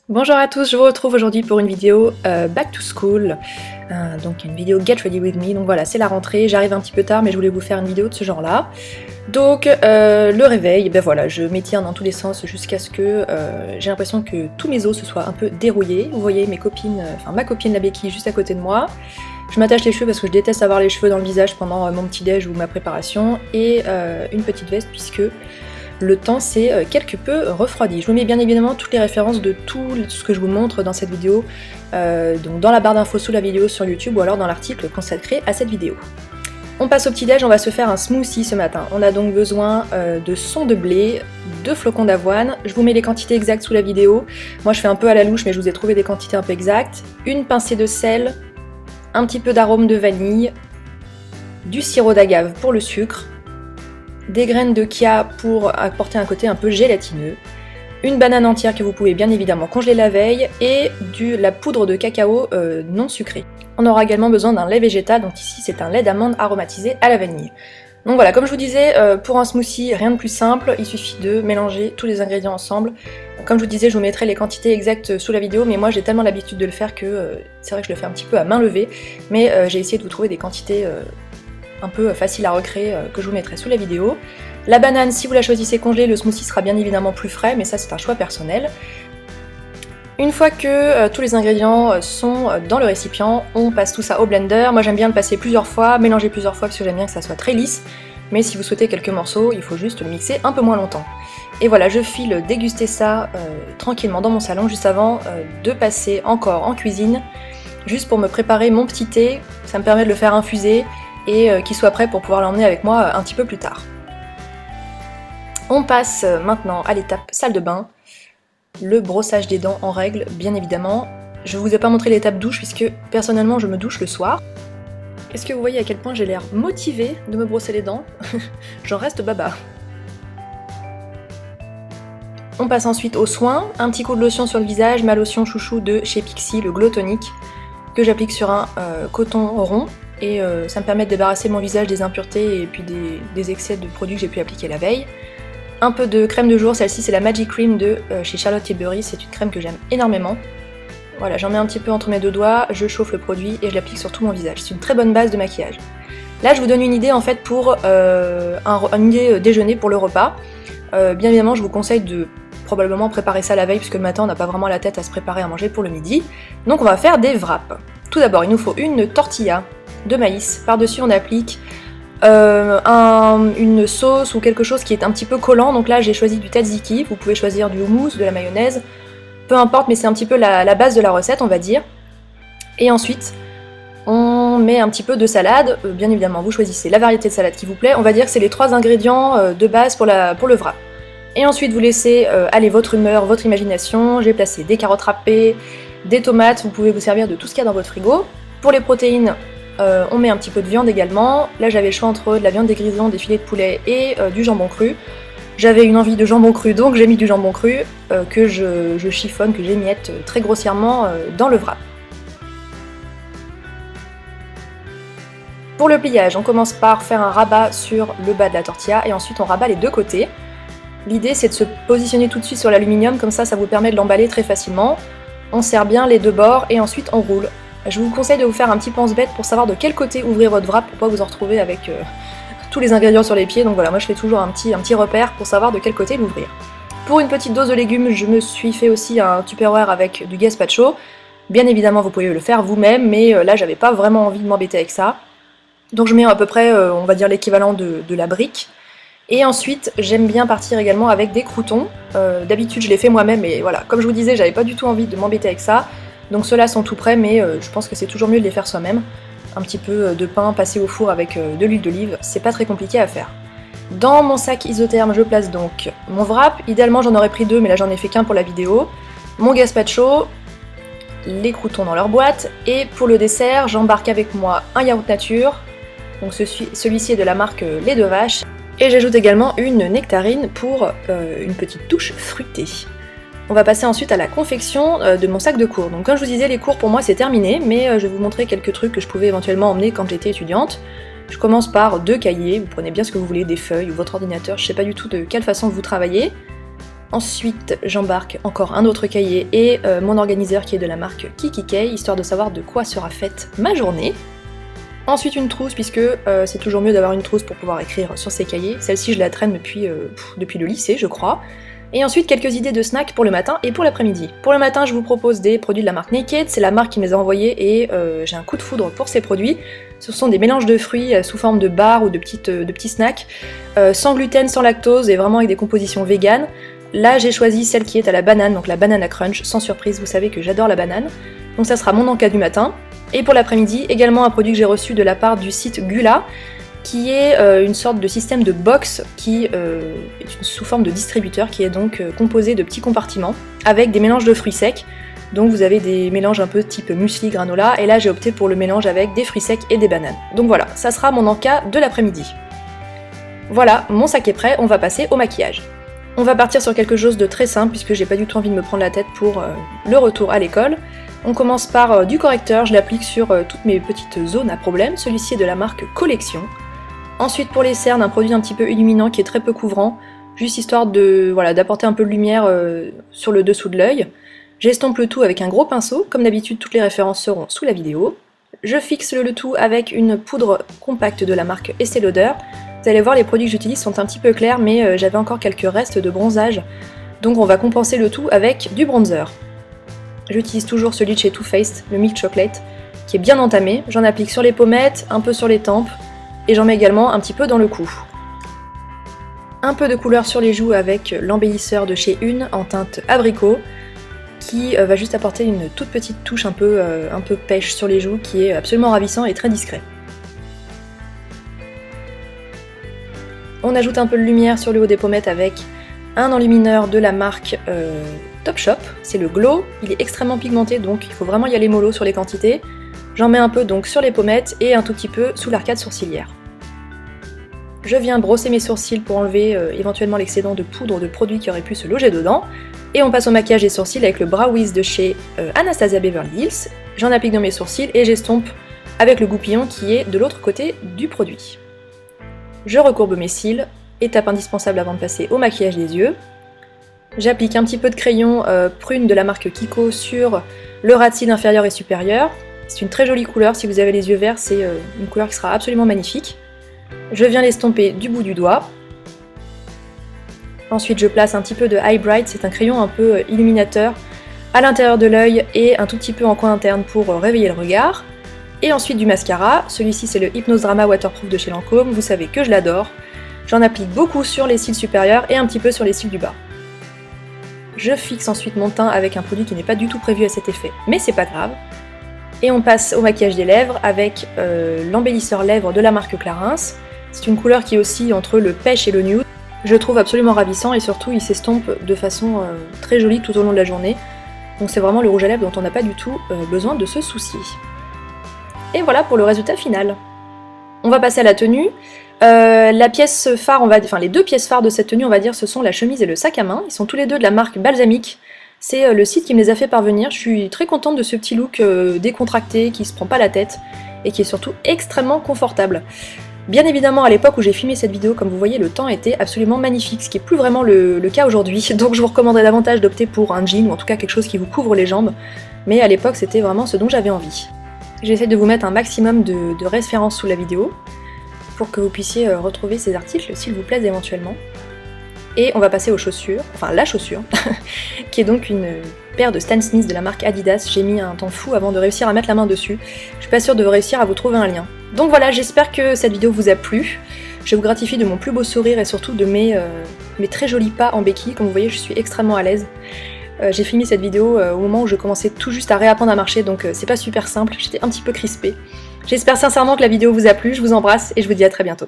Bonjour à tous, je vous retrouve aujourd'hui pour une vidéo Back to School, donc une vidéo Get Ready With Me, donc voilà c'est la rentrée, j'arrive un petit peu tard mais je voulais vous faire une vidéo de ce genre là. Donc le réveil, ben voilà, je m'étire dans tous les sens jusqu'à ce que j'ai l'impression que tous mes os se soient un peu dérouillés. Vous voyez mes copines, enfin ma copine la béquille juste à côté de moi. Je m'attache les cheveux parce que je déteste avoir les cheveux dans le visage pendant mon petit déj ou ma préparation, et une petite veste puisque le temps s'est quelque peu refroidi. Je vous mets bien évidemment toutes les références de tout ce que je vous montre dans cette vidéo, donc dans la barre d'infos sous la vidéo sur YouTube ou alors dans l'article consacré à cette vidéo. On passe au petit-déj, on va se faire un smoothie ce matin. On a donc besoin de son de blé, de flocons d'avoine. Je vous mets les quantités exactes sous la vidéo. Moi je fais un peu à la louche mais je vous ai trouvé des quantités un peu exactes. Une pincée de sel, un petit peu d'arôme de vanille, du sirop d'agave pour le sucre, des graines de chia pour apporter un côté un peu gélatineux, une banane entière que vous pouvez bien évidemment congeler la veille, et la poudre de cacao non sucrée. On aura également besoin d'un lait végétal, donc ici c'est un lait d'amande aromatisé à la vanille. Donc voilà, comme je vous disais, pour un smoothie, rien de plus simple, il suffit de mélanger tous les ingrédients ensemble. Comme je vous disais, je vous mettrai les quantités exactes sous la vidéo, mais moi j'ai tellement l'habitude de le faire que c'est vrai que je le fais un petit peu à main levée, mais j'ai essayé de vous trouver des quantités un peu facile à recréer que je vous mettrai sous la vidéo. La banane, si vous la choisissez congelée, le smoothie sera bien évidemment plus frais, mais ça c'est un choix personnel. Une fois que tous les ingrédients sont dans le récipient, on passe tout ça au blender. Moi j'aime bien le passer plusieurs fois, mélanger plusieurs fois parce que j'aime bien que ça soit très lisse, mais si vous souhaitez quelques morceaux, il faut juste le mixer un peu moins longtemps. Et voilà, je file déguster ça tranquillement dans mon salon juste avant de passer encore en cuisine, juste pour me préparer mon petit thé. Ça me permet de le faire infuser et qu'il soit prêt pour pouvoir l'emmener avec moi un petit peu plus tard. On passe maintenant à l'étape salle de bain, le brossage des dents en règle, bien évidemment. Je vous ai pas montré l'étape douche puisque personnellement je me douche le soir. Est-ce que vous voyez à quel point j'ai l'air motivée de me brosser les dents? J'en reste baba. On passe ensuite aux soins, un petit coup de lotion sur le visage, ma lotion chouchou de chez Pixi, le Glow Tonic, que j'applique sur un coton rond. Et ça me permet de débarrasser mon visage des impuretés et puis des excès de produits que j'ai pu appliquer la veille. Un peu de crème de jour, celle-ci c'est la Magic Cream de chez Charlotte Tilbury, c'est une crème que j'aime énormément. Voilà, j'en mets un petit peu entre mes deux doigts, je chauffe le produit et je l'applique sur tout mon visage. C'est une très bonne base de maquillage. Là je vous donne une idée en fait pour une idée déjeuner pour le repas. Bien évidemment je vous conseille de probablement préparer ça la veille puisque le matin on n'a pas vraiment la tête à se préparer à manger pour le midi. Donc on va faire des wraps. Tout d'abord il nous faut une tortilla de maïs, par-dessus on applique une sauce ou quelque chose qui est un petit peu collant, donc là j'ai choisi du tzatziki, vous pouvez choisir du houmous, de la mayonnaise, peu importe, mais c'est un petit peu la base de la recette on va dire. Et ensuite on met un petit peu de salade, bien évidemment vous choisissez la variété de salade qui vous plaît, on va dire que c'est les 3 ingrédients de base pour le wrap. Et ensuite vous laissez aller votre humeur, votre imagination, j'ai placé des carottes râpées, des tomates, vous pouvez vous servir de tout ce qu'il y a dans votre frigo. Pour les protéines, on met un petit peu de viande également. Là j'avais le choix entre de la viande des grisons, des filets de poulet et du jambon cru. J'avais une envie de jambon cru donc j'ai mis du jambon cru que je chiffonne, que j'émiette très grossièrement dans le wrap. Pour le pliage, on commence par faire un rabat sur le bas de la tortilla et ensuite on rabat les deux côtés. L'idée c'est de se positionner tout de suite sur l'aluminium, comme ça vous permet de l'emballer très facilement. On serre bien les deux bords et ensuite on roule. Je vous conseille de vous faire un petit pense-bête pour savoir de quel côté ouvrir votre wrap pour pas vous en retrouver avec tous les ingrédients sur les pieds. Donc voilà, moi je fais toujours un petit repère pour savoir de quel côté l'ouvrir. Pour une petite dose de légumes, je me suis fait aussi un Tupperware avec du gazpacho. Bien évidemment, vous pouvez le faire vous-même, mais là j'avais pas vraiment envie de m'embêter avec ça. Donc je mets à peu près, on va dire l'équivalent de la brique. Et ensuite, j'aime bien partir également avec des croûtons. D'habitude, je les fais moi-même, mais voilà, comme je vous disais, j'avais pas du tout envie de m'embêter avec ça. Donc ceux-là sont tout prêts, mais je pense que c'est toujours mieux de les faire soi-même. Un petit peu de pain passé au four avec de l'huile d'olive, c'est pas très compliqué à faire. Dans mon sac isotherme, je place donc mon wrap. Idéalement, j'en aurais pris 2, mais là j'en ai fait qu'un pour la vidéo. Mon gazpacho, les croûtons dans leur boîte. Et pour le dessert, j'embarque avec moi un yaourt nature. Donc celui-ci est de la marque Lait de Vache. Et j'ajoute également une nectarine pour une petite touche fruitée. On va passer ensuite à la confection de mon sac de cours. Donc comme je vous disais, les cours pour moi c'est terminé, mais je vais vous montrer quelques trucs que je pouvais éventuellement emmener quand j'étais étudiante. Je commence par 2 cahiers, vous prenez bien ce que vous voulez, des feuilles ou votre ordinateur, je sais pas du tout de quelle façon vous travaillez. Ensuite, j'embarque encore un autre cahier et mon organiseur qui est de la marque Kikikei, histoire de savoir de quoi sera faite ma journée. Ensuite une trousse, puisque c'est toujours mieux d'avoir une trousse pour pouvoir écrire sur ses cahiers. Celle-ci je la traîne depuis le lycée je crois. Et ensuite quelques idées de snacks pour le matin et pour l'après-midi. Pour le matin je vous propose des produits de la marque Naked, c'est la marque qui me les a envoyés et j'ai un coup de foudre pour ces produits. Ce sont des mélanges de fruits sous forme de barres ou de petits snacks, sans gluten, sans lactose et vraiment avec des compositions véganes. Là j'ai choisi celle qui est à la banane, donc la banana crunch, sans surprise, vous savez que j'adore la banane. Donc ça sera mon encas du matin. Et pour l'après-midi, également un produit que j'ai reçu de la part du site Gula, qui est une sorte de système de box qui est sous forme de distributeur, qui est donc composé de petits compartiments avec des mélanges de fruits secs. Donc vous avez des mélanges un peu type muesli, granola, et là j'ai opté pour le mélange avec des fruits secs et des bananes. Donc voilà, ça sera mon encas de l'après-midi. Voilà, mon sac est prêt, on va passer au maquillage. On va partir sur quelque chose de très simple puisque j'ai pas du tout envie de me prendre la tête pour le retour à l'école. On commence par du correcteur, je l'applique sur toutes mes petites zones à problème, celui-ci est de la marque Collection. Ensuite pour les cernes, un produit un petit peu illuminant qui est très peu couvrant, juste histoire d'apporter un peu de lumière sur le dessous de l'œil. J'estompe le tout avec un gros pinceau, comme d'habitude toutes les références seront sous la vidéo. Je fixe le tout avec une poudre compacte de la marque Estée Lauder. Vous allez voir, les produits que j'utilise sont un petit peu clairs, mais j'avais encore quelques restes de bronzage, donc on va compenser le tout avec du bronzer. J'utilise toujours celui de chez Too Faced, le Milk Chocolate, qui est bien entamé. J'en applique sur les pommettes, un peu sur les tempes, et j'en mets également un petit peu dans le cou. Un peu de couleur sur les joues avec l'embellisseur de chez Une en teinte abricot, qui va juste apporter une toute petite touche un peu pêche sur les joues, qui est absolument ravissant et très discret. On ajoute un peu de lumière sur le haut des pommettes avec un enlumineur de la marque Topshop, c'est le Glow, il est extrêmement pigmenté donc il faut vraiment y aller mollo sur les quantités. J'en mets un peu donc sur les pommettes et un tout petit peu sous l'arcade sourcilière. Je viens brosser mes sourcils pour enlever éventuellement l'excédent de poudre de produit qui aurait pu se loger dedans. Et on passe au maquillage des sourcils avec le Brow Wiz de chez Anastasia Beverly Hills. J'en applique dans mes sourcils et j'estompe avec le goupillon qui est de l'autre côté du produit. Je recourbe mes cils, étape indispensable avant de passer au maquillage des yeux. J'applique un petit peu de crayon prune de la marque Kiko sur le ras de cils inférieur et supérieur. C'est une très jolie couleur, si vous avez les yeux verts, c'est une couleur qui sera absolument magnifique. Je viens l'estomper du bout du doigt. Ensuite je place un petit peu de Eye Bright, c'est un crayon un peu illuminateur à l'intérieur de l'œil et un tout petit peu en coin interne pour réveiller le regard. Et ensuite du mascara, celui-ci c'est le Hypnose Drama Waterproof de chez Lancôme, vous savez que je l'adore. J'en applique beaucoup sur les cils supérieurs et un petit peu sur les cils du bas. Je fixe ensuite mon teint avec un produit qui n'est pas du tout prévu à cet effet, mais c'est pas grave. Et on passe au maquillage des lèvres avec l'embellisseur lèvres de la marque Clarins. C'est une couleur qui oscille entre le pêche et le nude. Je le trouve absolument ravissant et surtout il s'estompe de façon très jolie tout au long de la journée. Donc c'est vraiment le rouge à lèvres dont on n'a pas du tout besoin de se soucier. Et voilà pour le résultat final. On va passer à la tenue. La pièce phare, les deux pièces phares de cette tenue, on va dire, ce sont la chemise et le sac à main. Ils sont tous les deux de la marque Balsamique. C'est le site qui me les a fait parvenir. Je suis très contente de ce petit look décontracté, qui se prend pas la tête et qui est surtout extrêmement confortable. Bien évidemment, à l'époque où j'ai filmé cette vidéo, comme vous voyez, le temps était absolument magnifique, ce qui est plus vraiment le cas aujourd'hui. Donc je vous recommanderais davantage d'opter pour un jean ou en tout cas quelque chose qui vous couvre les jambes. Mais à l'époque, c'était vraiment ce dont j'avais envie. J'essaie de vous mettre un maximum de références sous la vidéo pour que vous puissiez retrouver ces articles s'ils vous plaisent éventuellement. Et on va passer aux chaussures, enfin la chaussure, qui est donc une paire de Stan Smith de la marque Adidas. J'ai mis un temps fou avant de réussir à mettre la main dessus. Je suis pas sûre de réussir à vous trouver un lien. Donc voilà, j'espère que cette vidéo vous a plu. Je vous gratifie de mon plus beau sourire et surtout de mes très jolis pas en béquille. Comme vous voyez, je suis extrêmement à l'aise. J'ai filmé cette vidéo au moment où je commençais tout juste à réapprendre à marcher, donc c'est pas super simple, j'étais un petit peu crispée. J'espère sincèrement que la vidéo vous a plu, je vous embrasse et je vous dis à très bientôt.